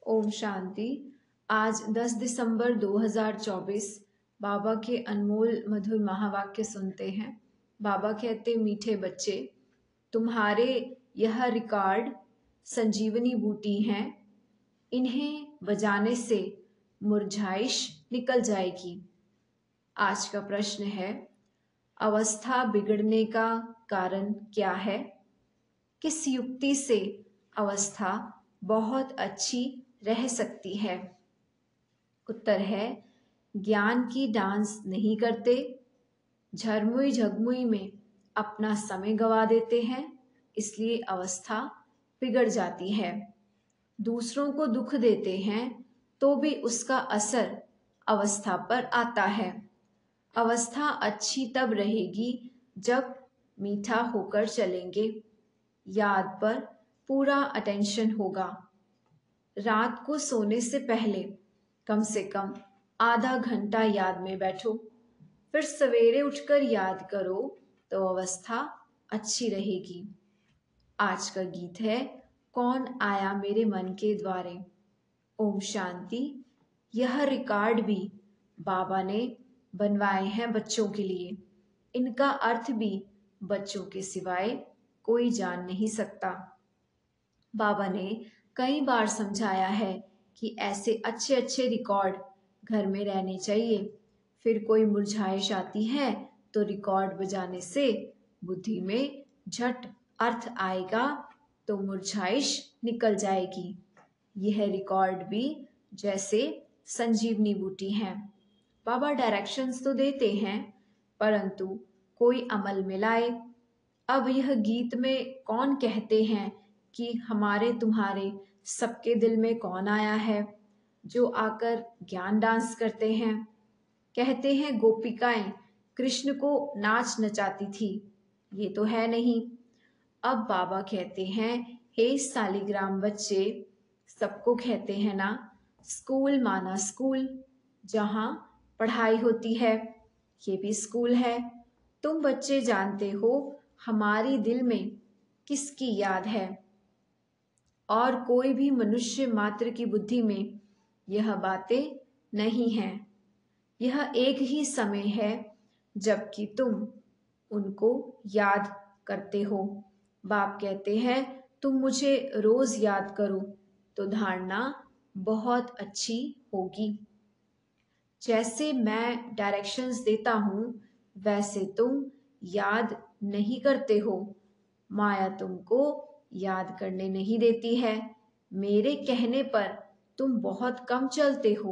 ओम शांति। आज 10 दिसंबर 2024 बाबा के अनमोल मधुर महावाक्य सुनते हैं। बाबा कहते, मीठे बच्चे, तुम्हारे यह रिकॉर्ड संजीवनी बूटी हैं। इन्हें बजाने से मुरझाइश निकल जाएगी। आज का प्रश्न है, अवस्था बिगड़ने का कारण क्या है? किस युक्ति से अवस्था बहुत अच्छी रह सकती है? उत्तर है, ज्ञान की डांस नहीं करते, झरमुई झगमुई में अपना समय गवा देते हैं, इसलिए अवस्था बिगड़ जाती है। दूसरों को दुख देते हैं तो भी उसका असर अवस्था पर आता है। अवस्था अच्छी तब रहेगी जब मीठा होकर चलेंगे, याद पर पूरा अटेंशन होगा। रात को सोने से पहले कम से कम आधा घंटा याद में बैठो, फिर सवेरे उठकर याद करो तो अवस्था अच्छी रहेगी। आज का गीत है, कौन आया मेरे मन के द्वारे। ओम शांति। यह रिकॉर्ड भी बाबा ने बनवाए हैं बच्चों के लिए। इनका अर्थ भी बच्चों के सिवाय कोई जान नहीं सकता। बाबा ने कई बार समझाया है कि ऐसे अच्छे अच्छे रिकॉर्ड घर में रहने चाहिए। फिर कोई मुरझाइश आती है तो रिकॉर्ड बजाने से बुद्धि में झट अर्थ आएगा तो मुरझाइश निकल जाएगी। यह रिकॉर्ड भी जैसे संजीवनी बूटी है। बाबा डायरेक्शंस तो देते हैं, परंतु कोई अमल में लाए। अब यह गीत में कौन कहते हैं कि हमारे तुम्हारे सबके दिल में कौन आया है जो आकर ज्ञान डांस करते हैं। कहते हैं गोपिकाएं कृष्ण को नाच नचाती थी, ये तो है नहीं। अब बाबा कहते हैं, हे सालिग्राम बच्चे, सबको कहते हैं ना, स्कूल माना स्कूल, जहाँ पढ़ाई होती है, ये भी स्कूल है। तुम बच्चे जानते हो हमारी दिल में किसकी याद है, और कोई भी मनुष्य मात्र की बुद्धि में यह बातें नहीं हैं। यह एक ही समय है जबकि तुम उनको याद करते हो। बाप कहते हैं, तुम मुझे रोज याद करो तो धारणा बहुत अच्छी होगी। जैसे मैं डायरेक्शंस देता हूँ वैसे तुम याद नहीं करते हो। माया तुमको याद करने नहीं देती है। मेरे कहने पर तुम बहुत कम चलते हो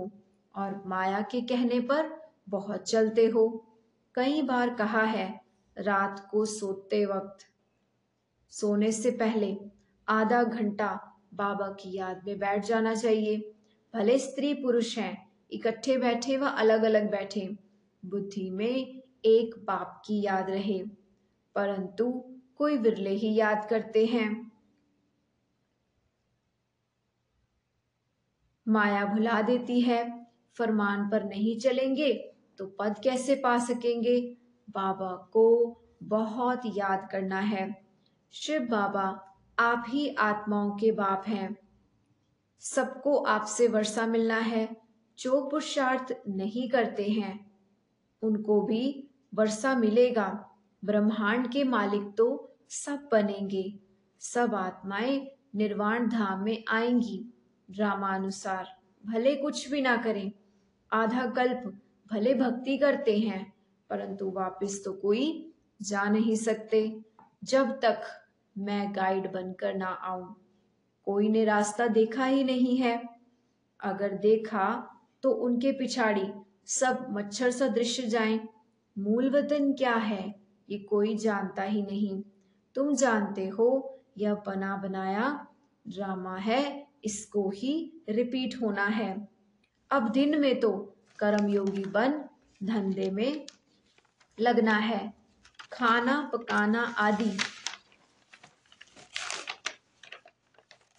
और माया के कहने पर बहुत चलते हो। कई बार कहा है, रात को सोते वक्त सोने से पहले आधा घंटा बाबा की याद में बैठ जाना चाहिए। भले स्त्री पुरुष हैं, इकट्ठे बैठे व अलग अलग बैठे, बुद्धि में एक बाप की याद रहे, परंतु कोई विरले ही याद करते हैं। माया भुला देती है। फरमान पर नहीं चलेंगे तो पद कैसे पा सकेंगे। बाबा को बहुत याद करना है। शिव बाबा आप ही आत्माओं के बाप हैं। सबको आपसे वर्षा मिलना है। जो पुरुषार्थ नहीं करते हैं उनको भी वर्षा मिलेगा। ब्रह्मांड के मालिक तो सब बनेंगे। सब आत्माएं निर्वाण धाम में आएंगी। ड्रामानुसार भले कुछ भी ना करें, आधा कल्प भले भक्ति करते हैं, परंतु वापस तो कोई जा नहीं सकते जब तक मैं गाइड बनकर ना आऊं। कोई ने रास्ता देखा ही नहीं है। अगर देखा तो उनके पिछाड़ी सब मच्छर सदृश जाएं। मूल वतन क्या है ये कोई जानता ही नहीं। तुम जानते हो यह बना बनाया ड्रामा है, इसको ही रिपीट होना है। अब दिन में तो कर्मयोगी बन धंधे में लगना है। खाना पकाना आदि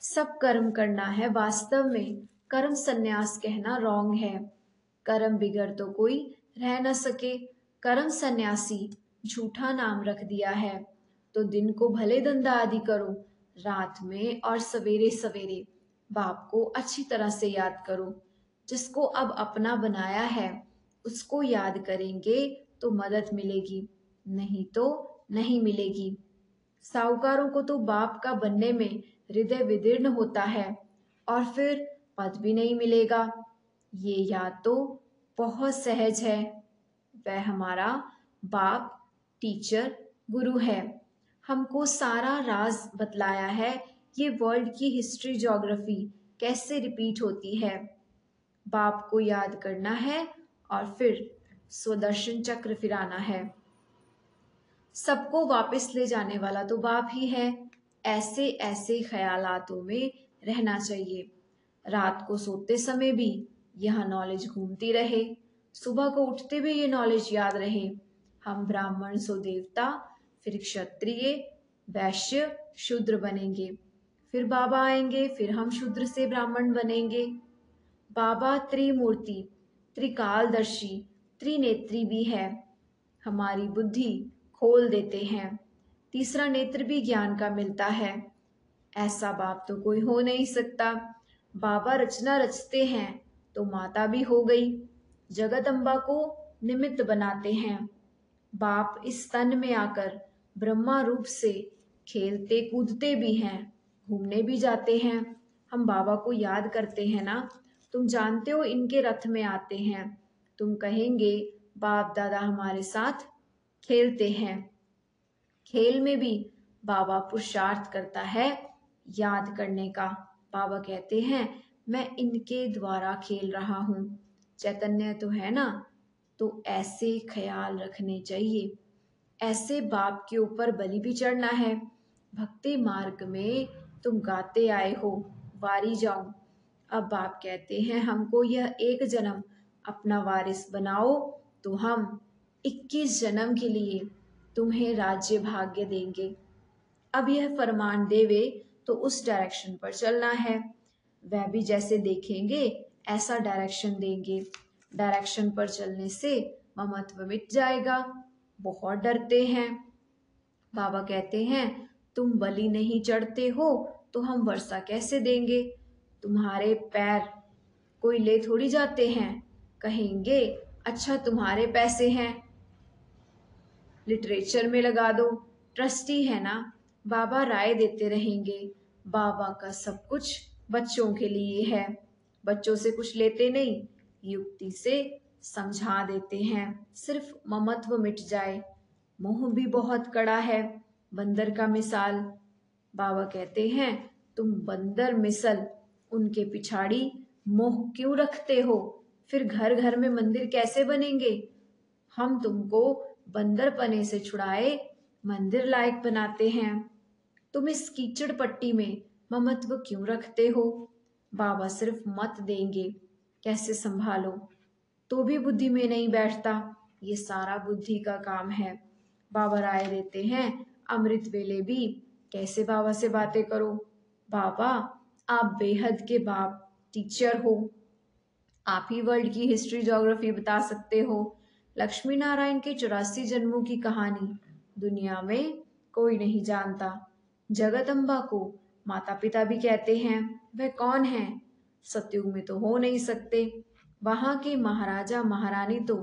सब कर्म करना है। वास्तव में कर्म संन्यास कहना रॉन्ग है। कर्म बिगर तो कोई रह न सके। कर्म सन्यासी झूठा नाम रख दिया है। तो दिन को भले धंधा आदि करो, रात में और सवेरे सवेरे बाप को अच्छी तरह से याद करो। जिसको अब अपना बनाया है उसको याद करेंगे तो मदद मिलेगी, नहीं तो नहीं मिलेगी। साहूकारों को तो बाप का बनने में हृदय विदीर्ण होता है और फिर पद भी नहीं मिलेगा। ये याद तो बहुत सहज है। वह हमारा बाप, टीचर, गुरु है। हमको सारा राज बतलाया है ये वर्ल्ड की हिस्ट्री ज्योग्राफी कैसे रिपीट होती है। बाप को याद करना है और फिर स्वदर्शन चक्र फिराना है। सबको वापस ले जाने वाला तो बाप ही है। ऐसे ऐसे ख्यालातों में रहना चाहिए। रात को सोते समय भी यह नॉलेज घूमती रहे, सुबह को उठते भी ये नॉलेज याद रहे। हम ब्राह्मण सो देवता, फिर क्षत्रिय, वैश्य, शूद्र बनेंगे। फिर बाबा आएंगे, फिर हम शूद्र से ब्राह्मण बनेंगे। बाबा त्रिमूर्ति, त्रिकालदर्शी, त्रिनेत्री भी है। हमारी बुद्धि खोल देते हैं। तीसरा नेत्र भी ज्ञान का मिलता है। ऐसा बाप तो कोई हो नहीं सकता। बाबा रचना रचते हैं तो माता भी हो गई। जगदम्बा को निमित्त बनाते हैं। बाप इस तन में आकर ब्रह्मा रूप से खेलते कूदते भी हैं, घूमने भी जाते हैं। हम बाबा को याद करते हैं ना। तुम जानते हो इनके रथ में आते हैं। तुम कहेंगे बाप दादा हमारे साथ खेलते हैं। खेल में भी बाबा पुरुषार्थ करता है याद करने का। बाबा कहते हैं मैं इनके द्वारा खेल रहा हूँ। चैतन्य तो है ना, तो ऐसे ख्याल रखने चाहिए। ऐसे बाप के ऊपर बलि भी चढ़ना है। भक्ति मार्ग में तुम गाते आए हो वारी जाऊं। अब बाप कहते हैं हमको यह एक जन्म अपना वारिस बनाओ तो हम 21 जन्म के लिए तुम्हें राज्य भाग्य देंगे। अब यह फरमान देवे तो उस डायरेक्शन पर चलना है। वह भी जैसे देखेंगे ऐसा डायरेक्शन देंगे। डायरेक्शन पर चलने से ममत्व मिट जाएगा। बहुत डरते हैं। बाबा कहते हैं तुम बलि नहीं चढ़ते हो तो हम वर्षा कैसे देंगे। तुम्हारे पैर कोई ले थोड़ी जाते हैं। कहेंगे अच्छा तुम्हारे पैसे हैं, लिटरेचर में लगा दो, ट्रस्टी है ना। बाबा राय देते रहेंगे। बाबा का सब कुछ बच्चों के लिए है। बच्चों से कुछ लेते नहीं, युक्ति से समझा देते हैं, सिर्फ ममत्व मिट जाए। मोह भी बहुत कड़ा है, बंदर का मिसाल। बाबा कहते हैं तुम बंदर मिसल उनके पिछाड़ी मोह क्यों रखते हो। फिर घर घर में मंदिर कैसे बनेंगे। हम तुमको बंदर पने से छुड़ाए मंदिर लायक बनाते हैं। तुम इस कीचड़ पट्टी में ममत्व क्यों रखते हो। बाबा सिर्फ मत देंगे कैसे संभालो, तो भी बुद्धि में नहीं बैठता। ये सारा बुद्धि का काम है। बाबा राय देते हैं अमृत वेले भी कैसे बाबा से बातें करो। बाबा आप बेहद के बाप, टीचर हो। आप ही वर्ल्ड की हिस्ट्री ज्योग्राफी बता सकते हो। लक्ष्मी नारायण के 84 जन्मों की कहानी दुनिया में कोई नहीं जानता। जगदम्बा को माता पिता भी कहते हैं। वह कौन है। सतयुग में तो हो नहीं सकते। वहां के महाराजा महारानी तो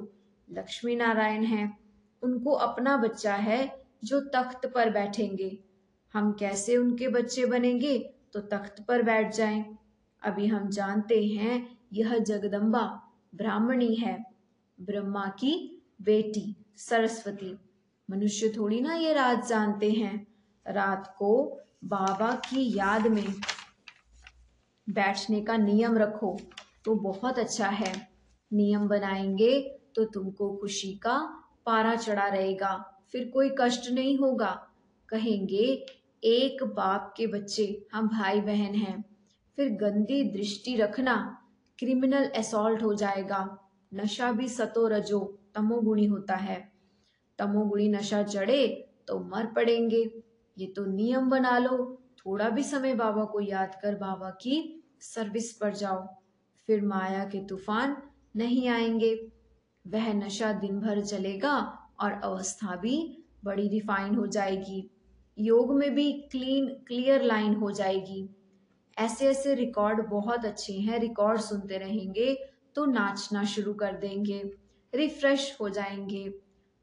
लक्ष्मी नारायण हैं। उनको अपना बच्चा है जो तख्त पर बैठेंगे। हम कैसे उनके बच्चे बनेंगे तो तख्त पर बैठ जाएं। अभी हम जानते हैं यह जगदम्बा ब्राह्मणी है, ब्रह्मा की बेटी सरस्वती। मनुष्य थोड़ी ना ये राज जानते हैं। रात को बाबा की याद में बैठने का नियम रखो तो बहुत अच्छा है। नियम बनाएंगे तो तुमको खुशी का पारा चढ़ा रहेगा, फिर कोई कष्ट नहीं होगा। कहेंगे एक बाप के बच्चे हम भाई बहन हैं। फिर गंदी दृष्टि रखना क्रिमिनल असॉल्ट हो जाएगा। नशा भी सतो रजो तमोगुणी होता है। तमोगुणी नशा चढ़े तो मर पड़ेंगे। ये तो नियम बना लो। थोड़ा भी समय बाबा को याद कर बाबा की सर्विस पर जाओ, फिर माया के तूफान नहीं आएंगे। वह नशा दिन भर चलेगा और अवस्था भी बड़ी रिफाइन हो जाएगी। योग में भी क्लीन क्लियर लाइन हो जाएगी। ऐसे ऐसे रिकॉर्ड बहुत अच्छे हैं, रिकॉर्ड सुनते रहेंगे तो नाचना शुरू कर देंगे, रिफ्रेश हो जाएंगे।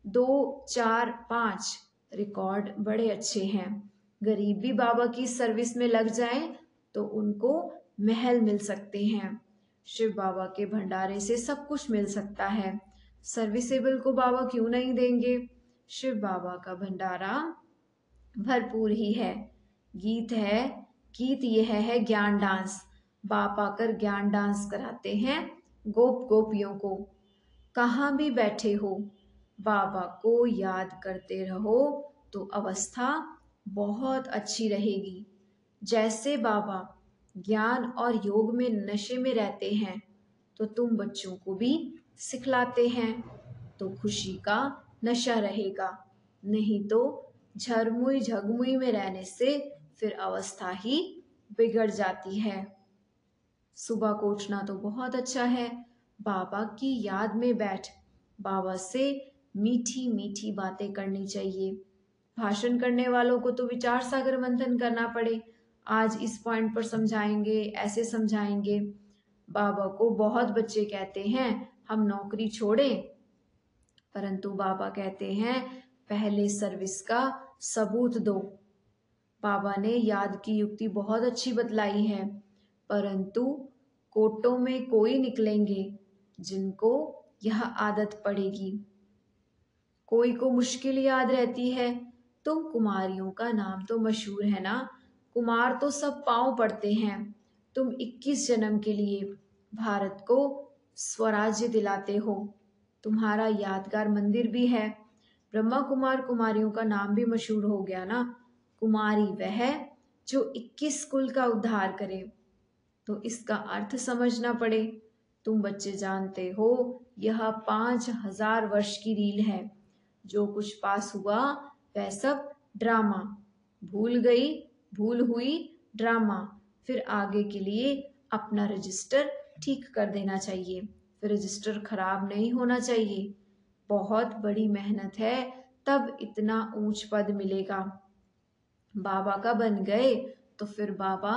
2, 4, 5 रिकॉर्ड बड़े अच्छे हैं। गरीब भी बाबा की सर्विस में लग जाएं तो उनको महल मिल सकते हैं। शिव बाबा के भंडारे से सब कुछ मिल सकता है, सर्विसेबल को बाबा क्यों नहीं देंगे। शिव बाबा का भंडारा भरपूर ही है। गीत है, गीत यह है ज्ञान डांस। बाप आकर ज्ञान डांस कराते हैं गोप गोपियों को। कहाँ भी बैठे हो बाबा को याद करते रहो तो अवस्था बहुत अच्छी रहेगी। जैसे बाबा ज्ञान और योग में नशे में रहते हैं तो तुम बच्चों को भी सिखलाते हैं, तो खुशी का नशा रहेगा। नहीं तो झरमुई झगमुई में रहने से फिर अवस्था ही बिगड़ जाती है। सुबह को उठना तो बहुत अच्छा है, बाबा की याद में बैठ बाबा से मीठी मीठी बातें करनी चाहिए। भाषण करने वालों को तो विचार सागर मंथन करना पड़े, आज इस पॉइंट पर समझाएंगे, ऐसे समझाएंगे। बाबा को बहुत बच्चे कहते हैं हम नौकरी छोड़ें, परंतु बाबा कहते हैं पहले सर्विस का सबूत दो। बाबा ने याद की युक्ति बहुत अच्छी बतलाई है, परंतु कोटों में कोई निकलेंगे जिनको यह आदत पड़ेगी। कोई को मुश्किल याद रहती है, तुम कुमारियों का नाम तो मशहूर है ना, कुमार तो सब पांव पड़ते हैं। तुम 21 जन्म के लिए भारत को स्वराज्य दिलाते हो। तुम्हारा यादगार मंदिर भी है। ब्रह्मा कुमार कुमारियों का नाम भी मशहूर हो गया ना। कुमारी वह जो 21 कुल का उद्धार करे, तो इसका अर्थ समझना पड़े। तुम बच्चे जानते हो यह 5000 वर्ष की रील है। जो कुछ पास हुआ वह सब ड्रामा, भूल गई, भूल हुई, ड्रामा। फिर आगे के लिए अपना रजिस्टर ठीक कर देना चाहिए, फिर रजिस्टर खराब नहीं होना चाहिए। बहुत बड़ी मेहनत है, तब इतना ऊंच पद मिलेगा। बाबा का बन गए तो फिर बाबा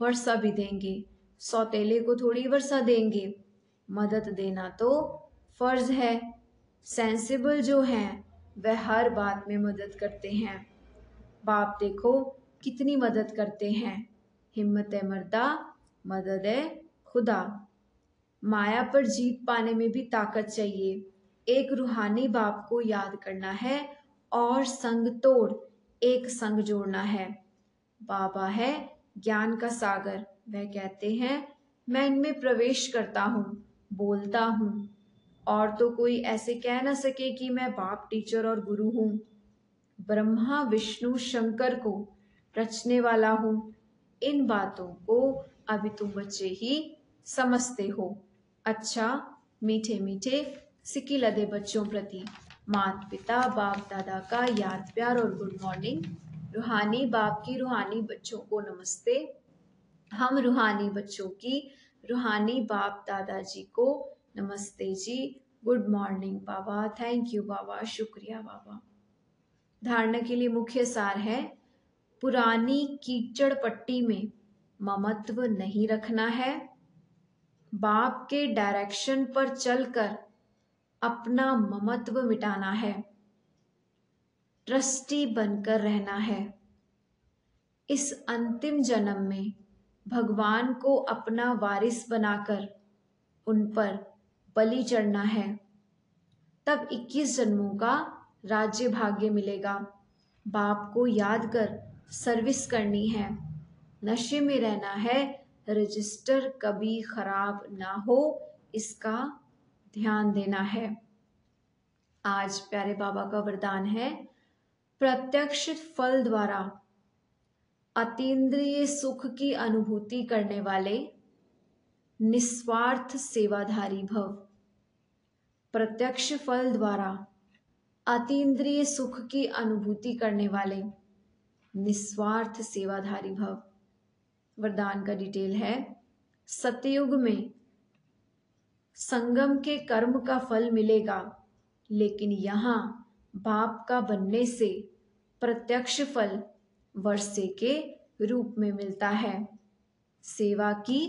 वर्षा भी देंगे, सौतेले को थोड़ी वर्षा देंगे। मदद देना तो फर्ज है। सेंसिबल जो हैं वह हर बात में मदद करते हैं। बाप देखो कितनी मदद करते हैं। हिम्मत है मर्दा, मदद है खुदा। माया पर जीत पाने में भी ताकत चाहिए। एक रूहानी बाप को याद करना है और संग तोड़ एक संग जोड़ना है। बाबा है ज्ञान का सागर, वह कहते हैं मैं इनमें प्रवेश करता हूँ, बोलता हूँ, और तो कोई ऐसे कह ना सके कि मैं बाप, टीचर और गुरु हूँ। ब्रह्मा विष्णु शंकर को रचने वाला हूँ। इन बातों को अभी तुम बच्चे ही समझते हो। अच्छा, मीठे मीठे सिक्की लदे बच्चों प्रति माता पिता बाप दादा का याद प्यार और गुड मॉर्निंग। रूहानी बाप की रूहानी बच्चों को नमस्ते। हम रूहानी बच्चों की रूहानी बाप दादाजी को नमस्ते जी, गुड मॉर्निंग बाबा, थैंक यू बाबा, शुक्रिया बाबा। धारणा के लिए मुख्य सार है, पुरानी कीचड़ पट्टी में ममत्व नहीं रखना है। बाप के डायरेक्शन पर चलकर अपना ममत्व मिटाना है। ट्रस्टी बनकर रहना है। इस अंतिम जन्म में भगवान को अपना वारिस बनाकर उन पर बलि चढ़ना है, तब 21 जन्मों का राज्य भाग्य मिलेगा। बाप को याद कर सर्विस करनी है। नशे में रहना है, रजिस्टर कभी खराब ना हो, इसका ध्यान देना है। आज प्यारे बाबा का वरदान है, प्रत्यक्ष फल द्वारा अतीन्द्रिय सुख की अनुभूति करने वाले निस्वार्थ सेवाधारी भव। प्रत्यक्ष फल द्वारा अतीन्द्रिय सुख की अनुभूति करने वाले निस्वार्थ सेवाधारी भव। वरदान का डिटेल है, सतयुग में संगम के कर्म का फल मिलेगा, लेकिन यहाँ बाप का बनने से प्रत्यक्ष फल वर्षे के रूप में मिलता है। सेवा की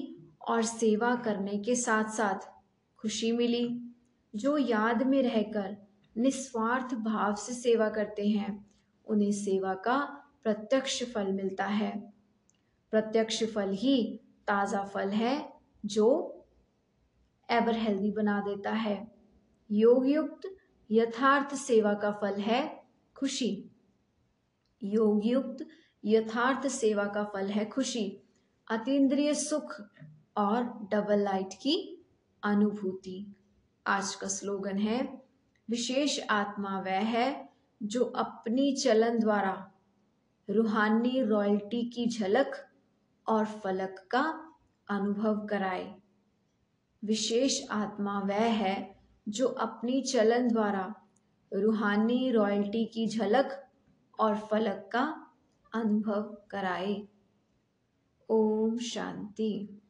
और सेवा करने के साथ साथ खुशी मिली। जो याद में रहकर निस्वार्थ भाव से सेवा करते हैं उन्हें सेवा का प्रत्यक्ष फल मिलता है। प्रत्यक्ष फल ही ताज़ा फल है जो एवर हेल्दी बना देता है। योग युक्त यथार्थ सेवा का फल है खुशी। योग युक्त यथार्थ सेवा का फल है खुशी, अतीन्द्रिय सुख और डबल लाइट की अनुभूति। आज का स्लोगन है, विशेष आत्मा वह है जो अपनी चलन द्वारा रूहानी रॉयल्टी की झलक और फलक का अनुभव कराए। विशेष आत्मा वह है जो अपनी चलन द्वारा रूहानी रॉयल्टी की झलक और फलक का अनुभव कराए। ओम शांति।